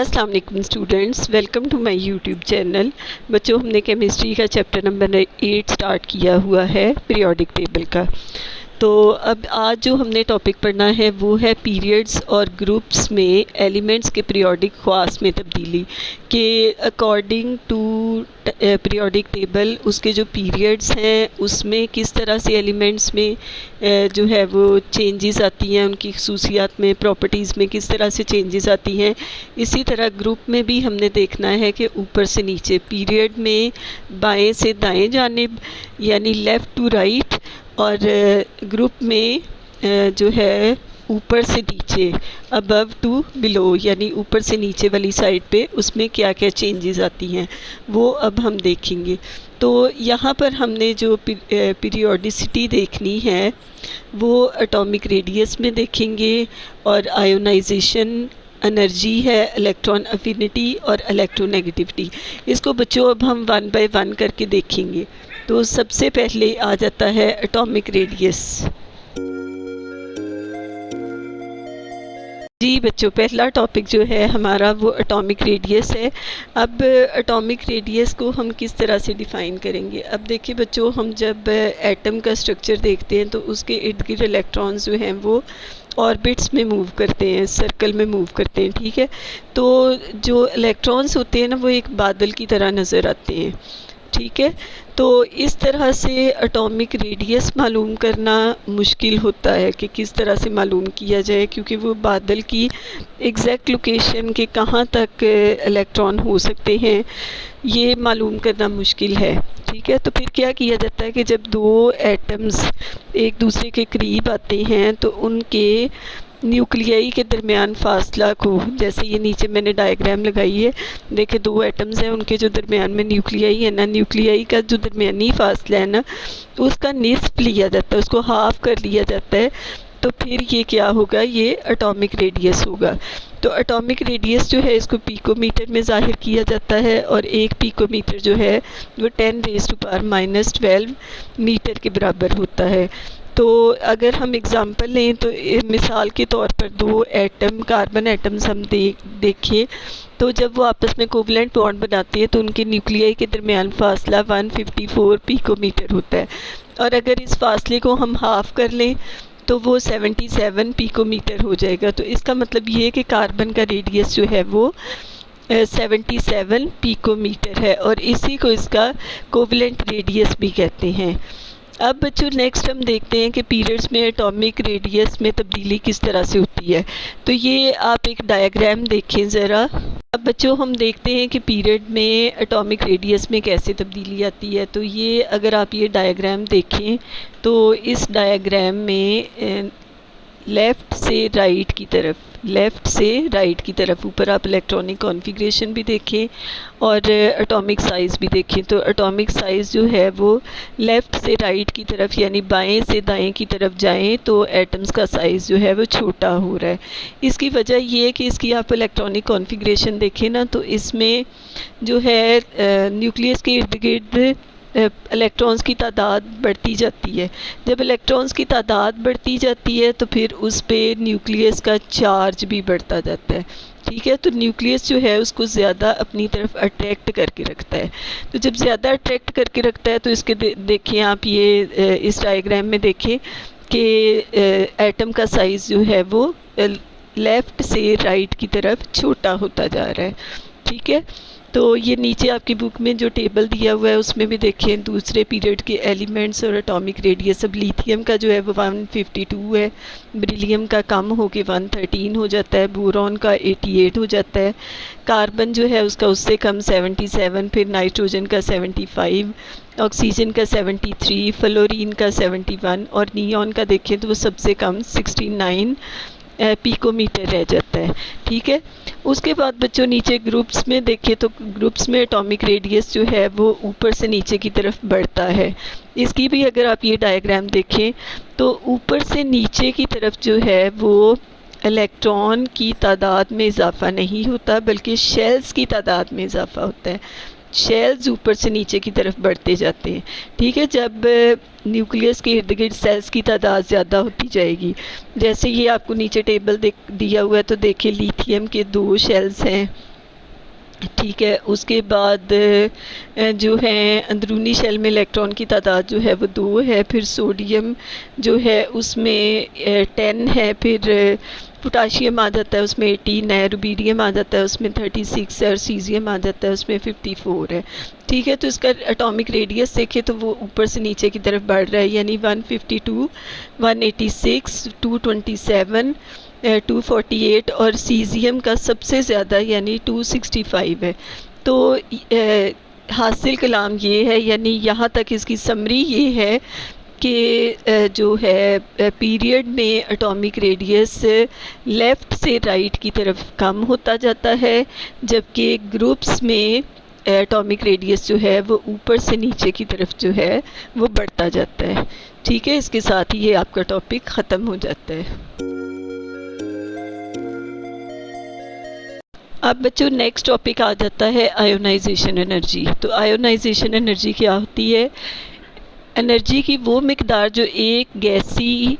अस्सलाम वालेकुम students, welcome to my YouTube channel. बच्चों, हमने केमिस्ट्री का चैप्टर नंबर 8 स्टार्ट किया हुआ है पीरियोडिक टेबल का। तो अब आज जो हमने टॉपिक पढ़ना है वो है पीरियड्स और ग्रुप्स में एलिमेंट्स के पीरियोडिक ख़वास में तब्दीली के अकॉर्डिंग टू पीरियोडिक टेबल। उसके जो पीरियड्स हैं उसमें किस तरह से एलिमेंट्स में जो है वो चेंजेस आती हैं, उनकी खसूसियात में, प्रॉपर्टीज़ में किस तरह से चेंजेस आती हैं। इसी तरह ग्रुप में भी हमने देखना है कि ऊपर से नीचे पीरियड में बाएं से दाएं जानिब यानी लेफ़्ट टू राइट, और ग्रुप में जो है ऊपर से नीचे अबव टू बिलो यानी ऊपर से नीचे वाली साइड पे उसमें क्या क्या चेंजेस आती हैं वो अब हम देखेंगे। तो यहाँ पर हमने जो पीरियोडिसिटी देखनी है वो एटॉमिक रेडियस में देखेंगे, और आयोनाइजेशन एनर्जी है, इलेक्ट्रॉन अफिनिटी और इलेक्ट्रोनेगेटिविटी। इसको बच्चों अब हम वन बाय वन करके देखेंगे। तो सबसे पहले आ जाता है एटॉमिक रेडियस। जी बच्चों, पहला टॉपिक जो है हमारा वो एटॉमिक रेडियस है। अब एटॉमिक रेडियस को हम किस तरह से डिफ़ाइन करेंगे। अब देखिए बच्चों, हम जब एटम का स्ट्रक्चर देखते हैं तो उसके इर्द गिर्द इलेक्ट्रॉन्स जो हैं वो ऑर्बिट्स में मूव करते हैं, सर्कल में मूव करते हैं, ठीक है। तो जो इलेक्ट्रॉन्स होते हैं ना वो एक बादल की तरह नज़र आते हैं, ठीक है। तो इस तरह से एटॉमिक रेडियस मालूम करना मुश्किल होता है कि किस तरह से मालूम किया जाए, क्योंकि वो बादल की एग्जैक्ट लोकेशन के कहाँ तक इलेक्ट्रॉन हो सकते हैं ये मालूम करना मुश्किल है, ठीक है। तो फिर क्या किया जाता है कि जब दो एटम्स एक दूसरे के करीब आते हैं तो उनके न्यूक्लियाई के दरमियान फासला को, जैसे ये नीचे मैंने डायग्राम लगाई है, देखिए दो एटम्स हैं, उनके जो दरमियान में न्यूक्लियाई है ना, न्यूक्लियाई का जो दरमियानी फासला है ना उसका निस्फ लिया जाता है, उसको हाफ कर लिया जाता है। तो फिर ये क्या होगा, ये एटॉमिक रेडियस होगा। तो एटॉमिक रेडियस जो है इसको पिकोमीटर में ज़ाहिर किया जाता है, और एक पिकोमीटर जो है वो 10⁻⁻12 मीटर के बराबर होता है। तो अगर हम एग्ज़ाम्पल लें तो मिसाल के तौर पर दो एटम, कार्बन एटम्स हम देखें तो जब वो आपस में कोवलेंट बॉन्ड बनाते हैं तो उनके न्यूक्लियाई के दरमियान फासला 154 पिकोमीटर होता है, और अगर इस फासले को हम हाफ़ कर लें तो वो 77 पिकोमीटर हो जाएगा। तो इसका मतलब ये है कि कार्बन का रेडियस जो है वो 77 पिकोमीटर है, और इसी को इसका कोवलेंट रेडियस भी कहते हैं। अब बच्चों नेक्स्ट हम देखते हैं कि पीरियड्स में एटॉमिक रेडियस में तब्दीली किस तरह से होती है। तो ये आप एक डायग्राम देखें ज़रा। अब बच्चों हम देखते हैं कि पीरियड में एटॉमिक रेडियस में कैसे तब्दीली आती है। तो ये अगर आप ये डायग्राम देखें तो इस डायग्राम में लेफ़्ट से राइट की तरफ ऊपर आप इलेक्ट्रॉनिक कॉन्फ़िगरेशन भी देखें और एटॉमिक साइज़ भी देखें। तो एटॉमिक साइज़ जो है वो लेफ़्ट से राइट की तरफ यानी बाएं से दाएं की तरफ जाएं तो एटम्स का साइज़ जो है वो छोटा हो रहा है। इसकी वजह ये है कि इसकी आप इलेक्ट्रॉनिक कॉन्फ़िगरेशन देखें ना तो इसमें जो है न्यूक्लियस के इर्द गिर्द इलेक्ट्रॉन्स की तादाद बढ़ती जाती है। जब इलेक्ट्रॉन्स की तादाद बढ़ती जाती है तो फिर उस पे न्यूक्लियस का चार्ज भी बढ़ता जाता है, ठीक है। तो न्यूक्लियस जो है उसको ज़्यादा अपनी तरफ अट्रैक्ट करके रखता है। तो जब ज़्यादा अट्रैक्ट करके रखता है तो इसके देखिए आप ये इस डायग्राम में देखें कि एटम का साइज़ जो है वो लेफ़्ट से राइट की तरफ छोटा होता जा रहा है, ठीक है। तो ये नीचे आपकी बुक में जो टेबल दिया हुआ है उसमें भी देखें दूसरे पीरियड के एलिमेंट्स और एटॉमिक रेडियस। अब लिथियम का जो है वो 152 है, बेरिलियम का कम होके 113 हो जाता है, बोरॉन का 88 हो जाता है, कार्बन जो है उसका उससे कम 77, फिर नाइट्रोजन का 75, ऑक्सीजन का 73, फ्लोरीन का 71, और नियॉन का देखें तो वो सबसे कम 69 पिकोमीटर रह जाता है, ठीक है। उसके बाद बच्चों नीचे ग्रुप्स में देखें तो ग्रुप्स में एटॉमिक रेडियस जो है वो ऊपर से नीचे की तरफ बढ़ता है। इसकी भी अगर आप ये डायग्राम देखें तो ऊपर से नीचे की तरफ जो है वो इलेक्ट्रॉन की तादाद में इजाफ़ा नहीं होता बल्कि शेल्स की तादाद में इजाफ़ा होता है। शेल्स ऊपर से नीचे की तरफ बढ़ते जाते हैं, ठीक है। जब न्यूक्लियस के इर्द गिर्द सेल्स की तादाद ज़्यादा होती जाएगी, जैसे ये आपको नीचे टेबल दिया हुआ है तो देखिए लिथियम के 2 शेल्स हैं, ठीक है। उसके बाद जो है अंदरूनी शेल में इलेक्ट्रॉन की तादाद जो है वो 2 है। फिर सोडियम जो है उसमें 10 है। फिर पोटाशियम आ जाता है उसमें 18 है। रुबीडियम आ जाता है उसमें 36 है। और सीजियम आ जाता है उसमें 54 है। ठीक है, तो इसका एटॉमिक रेडियस देखें तो वो ऊपर से नीचे की तरफ बढ़ रहा है, यानी 152, 186, 227, 248 और सीजियम का सबसे ज़्यादा यानी 265 है। तो हासिल कलाम ये है, यानी यहाँ तक इसकी समरी ये है कि जो है पीरियड में एटॉमिक रेडियस लेफ़्ट से राइट की तरफ कम होता जाता है, जबकि ग्रुप्स में एटॉमिक रेडियस जो है वो ऊपर से नीचे की तरफ जो है वो बढ़ता जाता है। ठीक है, इसके साथ ही ये आपका टॉपिक ख़त्म हो जाता है। अब बच्चों नेक्स्ट टॉपिक आ जाता है आयोनाइजेशन एनर्जी। तो आयोनाइजेशन एनर्जी क्या होती है? एनर्जी की वो मिकदार जो एक गैसी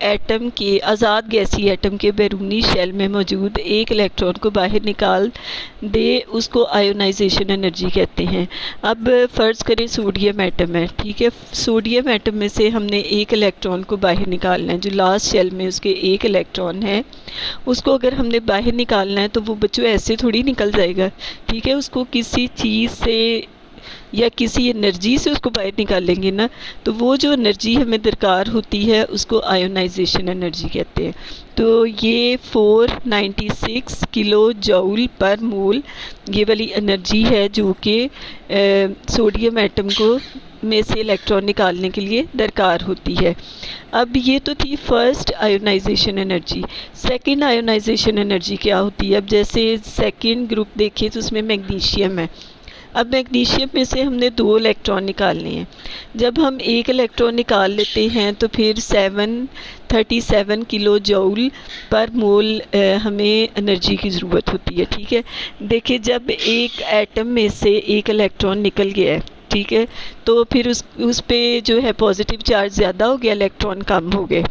एटम के आज़ाद गैसी एटम के बैरूनी शेल में मौजूद एक इलेक्ट्रॉन को बाहर निकाल दे, उसको आयोनाइजेशन एनर्जी कहते हैं। अब फ़र्ज़ करें सोडियम एटम है, ठीक है। सोडियम एटम में से हमने एक इलेक्ट्रॉन को बाहर निकालना है, जो लास्ट शेल में उसके एक इलेक्ट्रॉन है, उसको अगर हमने बाहर निकालना है तो वो बच्चों ऐसे थोड़ी निकल जाएगा, ठीक है। उसको किसी चीज़ से या किसी एनर्जी से उसको बाहर निकालेंगे ना, तो वो जो एनर्जी हमें दरकार होती है उसको आयोनाइजेशन एनर्जी कहते हैं। तो ये 496 किलो जूल पर मोल ये वाली एनर्जी है जो कि सोडियम एटम को में से इलेक्ट्रॉन निकालने के लिए दरकार होती है। अब ये तो थी first ionisation energy. Second ionisation energy क्या होती है? अब जैसे सेकंड ग्रुप देखें तो उसमें मैग्नीशियम है। अब मैग्नीशियम में से हमने 2 इलेक्ट्रॉन निकालने हैं। जब हम एक इलेक्ट्रॉन निकाल लेते हैं तो फिर 737 किलो जूल पर मोल हमें एनर्जी की ज़रूरत होती है, ठीक है। देखिए, जब एक एटम में से एक इलेक्ट्रॉन निकल गया है, ठीक है, तो फिर उस पे जो है पॉजिटिव चार्ज ज़्यादा हो गया, इलेक्ट्रॉन कम हो गए।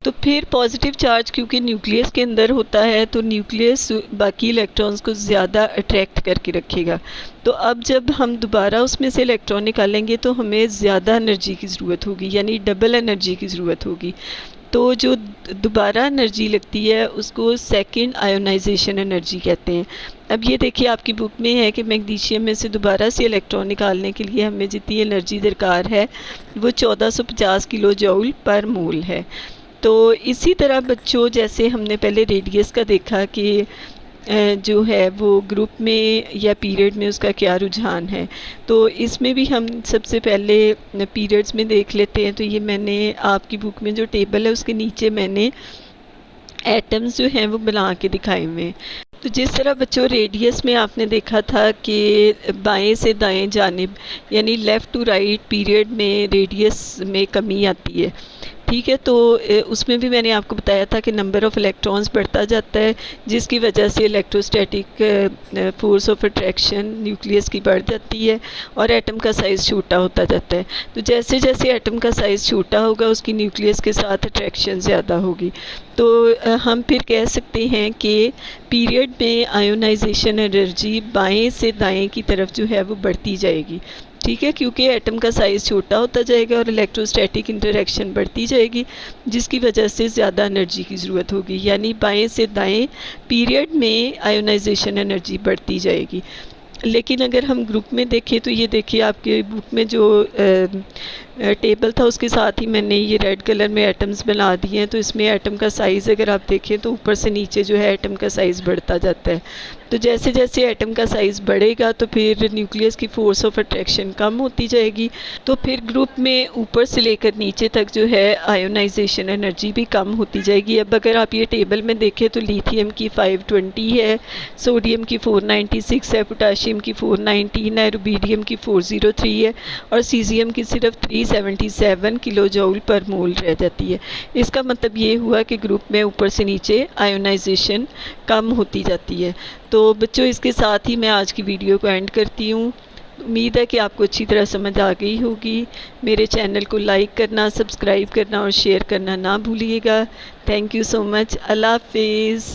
तो फिर पॉजिटिव चार्ज क्योंकि न्यूक्लियस के अंदर होता है, तो न्यूक्लियस बाकी इलेक्ट्रॉन्स को ज़्यादा अट्रैक्ट करके रखेगा। तो अब जब हम दोबारा उसमें से इलेक्ट्रॉन निकालेंगे तो हमें ज़्यादा एनर्जी की ज़रूरत होगी, यानी डबल एनर्जी की ज़रूरत होगी। तो जो दोबारा एनर्जी लगती है उसको सेकंड आयोनाइजेशन एनर्जी कहते हैं। अब ये देखिए आपकी बुक में है कि मैग्नीशियम में से दोबारा से इलेक्ट्रॉन निकालने के लिए हमें जितनी एनर्जी दरकार है वो 1450 किलो जूल पर मोल है। तो इसी तरह बच्चों, जैसे हमने पहले रेडियस का देखा कि जो है वो ग्रुप में या पीरियड में उसका क्या रुझान है, तो इसमें भी हम सबसे पहले पीरियड्स में देख लेते हैं। तो ये मैंने आपकी बुक में जो टेबल है उसके नीचे मैंने एटम्स जो हैं वो बना के दिखाए हुए हैं। तो जिस तरह बच्चों रेडियस में आपने देखा था कि बाएं से दाएं जानिब यानी लेफ़्ट टू राइट पीरियड में रेडियस में कमी आती है, ठीक है। तो उसमें भी मैंने आपको बताया था कि नंबर ऑफ़ इलेक्ट्रॉन्स बढ़ता जाता है, जिसकी वजह से electrostatic force of attraction nucleus की बढ़ जाती है और एटम का साइज़ छोटा होता जाता है। तो जैसे जैसे एटम का साइज़ छोटा होगा उसकी न्यूक्लियस के साथ अट्रैक्शन ज़्यादा होगी। तो हम फिर कह सकते हैं कि पीरियड में आयोनाइजेशन एनर्जी बाएं से दाएं की तरफ जो है वो बढ़ती जाएगी, ठीक है, क्योंकि एटम का साइज़ छोटा होता जाएगा और इलेक्ट्रोस्टैटिक इंटरेक्शन बढ़ती जाएगी, जिसकी वजह से ज़्यादा एनर्जी की ज़रूरत होगी। यानी बाएं से दाएं पीरियड में आयोनाइजेशन एनर्जी बढ़ती जाएगी। लेकिन अगर हम ग्रुप में देखें तो ये देखिए आपके बुक में जो टेबल था उसके साथ ही मैंने ये रेड कलर में एटम्स बना दिए हैं। तो इसमें एटम का साइज़ अगर आप देखें तो ऊपर से नीचे जो है एटम का साइज़ बढ़ता जाता है। तो जैसे जैसे एटम का साइज़ बढ़ेगा तो फिर न्यूक्लियस की फोर्स ऑफ अट्रैक्शन कम होती जाएगी। तो फिर ग्रुप में ऊपर से लेकर नीचे तक जो है आयोनाइजेशन एनर्जी भी कम होती जाएगी। अब अगर आप ये टेबल में देखें तो लिथियम की 520 है, सोडियम की 496 है, पोटाशियम की 419 है, रुबीडियम की 403 है और सीजियम की सिर्फ 377 किलो जूल पर मोल रह जाती है। इसका मतलब ये हुआ कि ग्रुप में ऊपर से नीचे आयोनाइजेशन कम होती जाती है। तो बच्चों, इसके साथ ही मैं आज की वीडियो को एंड करती हूँ। उम्मीद है कि आपको अच्छी तरह समझ आ गई होगी। मेरे चैनल को लाइक करना, सब्सक्राइब करना और शेयर करना ना भूलिएगा। Thank you so much. अल्लाह हाफिज़।